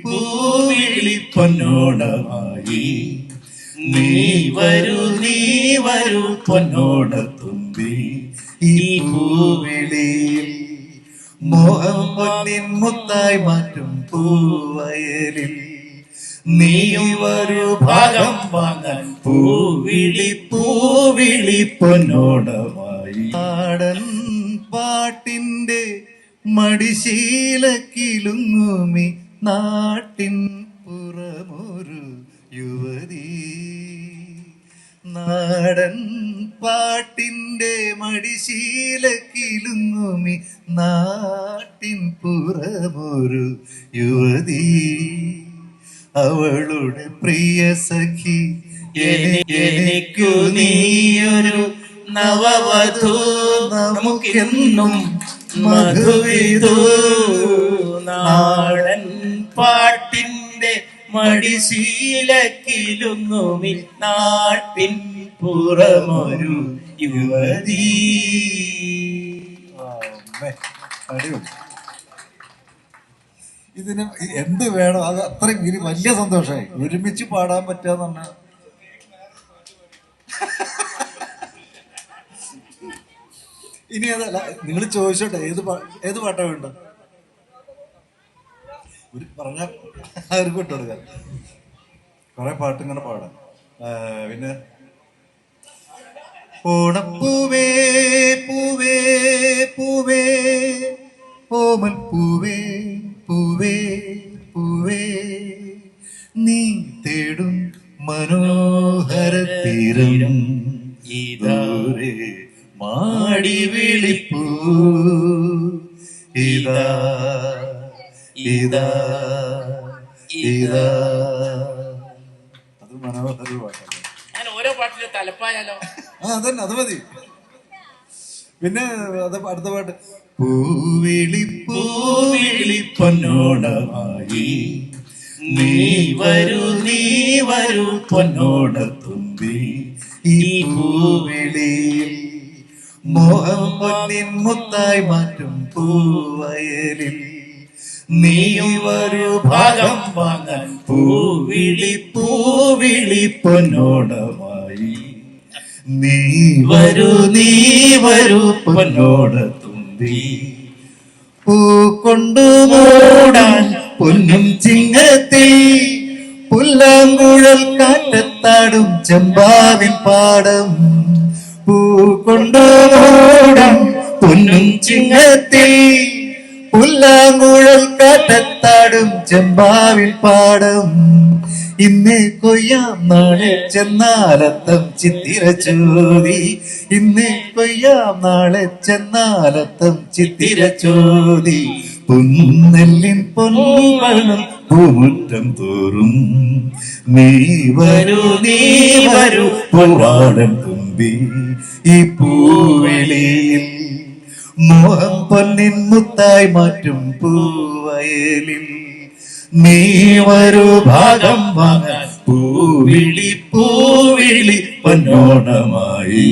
പൂവിളി പൊന്നോണമായി നീ വരൂ പൊന്നോണത്തുമ്പി. ഈ പൂവിളിയിൽ മോഹം പൊന്നിൻ മുത്തായി മാറ്റും പൂവയലിൽ നീയും ഒരു ഭാഗം വാങ്ങാൻ പൂവിളി പൊന്നോണമായി. നാടൻ പാട്ടിന്റെ മടിശീലക്കിലുങ്ങുമി നാട്ടിൻ പുറമൊരു യുവതി. നാടൻ പാട്ടിന്റെ മടിശീലക്കിലുങ്ങുമി നാട്ടിൻ പുറമൊരു യുവതി. അവളുടെ പ്രിയ സഖി എനിക്കു നീയൊരു നവവധു. നമുക്കെന്നും മധുവിധു. നാടൻ പാട്ടിന്റെ മടിശീലക്കിലുങ്ങുമി നാട്ടിൻ പുറമൊരു യുവതി. ഇതിന് എന്ത് വേണം? അത് അത്രയും ഇനി വലിയ സന്തോഷമായി. ഒരുമിച്ച് പാടാൻ പറ്റാന്ന് പറഞ്ഞാൽ ഇനി അതല്ല, നിങ്ങൾ ചോദിച്ചോട്ടെ ഏത് പാട്ടാ വേണ്ട? ഒരു പറഞ്ഞ അവർക്ക് വിട്ടുകൊടുക്കാം. കുറെ പാട്ട് ഇങ്ങനെ പാടാം. പിന്നെ ഓണപ്പൂവേ പൂവേ പൂവേ ഓമൽ പൂവേ പൂവേ പൂവേ നീ തേടും മനോഹര തീരം ഇതാരേ മാടി വിളിപ്പൂ. ഇതാ ഇതാ ഇതാ. അത് മനോഹര പാട്ടല്ലേ. ഞാൻ ഓരോ പാട്ടിലും തലപ്പായാലോ? അതന്നെ, അത് മതി. പിന്നെ അത് അടുത്ത പാട്ട് പൂവിളി പൊന്നോണമായി നീ വരൂ പൊന്നോണത്തുമ്പി. ഈ പൂവിളിയിൽ മോഹം പൊന്നിൻ മുത്തായി മാറ്റും പൂവയലിൽ നീയും ഒരു ഭാഗം വാങ്ങാൻ പൂവിളി പൊന്നോണമായി നീ വരൂ പൊന്നോണത്തുമ്പി. പൂ കൊണ്ടുമൂടാൻ പൊന്നും ചിങ്ങത്തിൽ പുല്ലാങ്കുഴൽ കാറ്റത്താടും ചെമ്പാവിൻ പാടം. പൂ കൊണ്ടുമൂടാൻ പൊന്നും ചിങ്ങത്തിൽ പുല്ലാങ്കുഴൽ കാറ്റത്താടും ചെമ്പാവിൽ പാടം. ഇന്ന് കൊയ്യാം നാളെ ചെന്നാലത്തം ചിത്തിര ചോദി. ഇന്ന് കൊയ്യാം നാളെ ചെന്നാലത്തം ചിത്തിര ചോദി. പൊന്നെല്ലിൻ പൊൻവണം പൂമുറ്റം തോറും നീ വരൂ പൊൻവാടൻ തുമ്പി. ഈ പൂവിളിയിൽ മോഹം പൊന്നിൻ മുത്തായി മാറ്റും പൂവയലിൽ നീ ഒരു ഭാഗം വാങ്ങാൻ പൂവിളി പൊന്നോണമായി.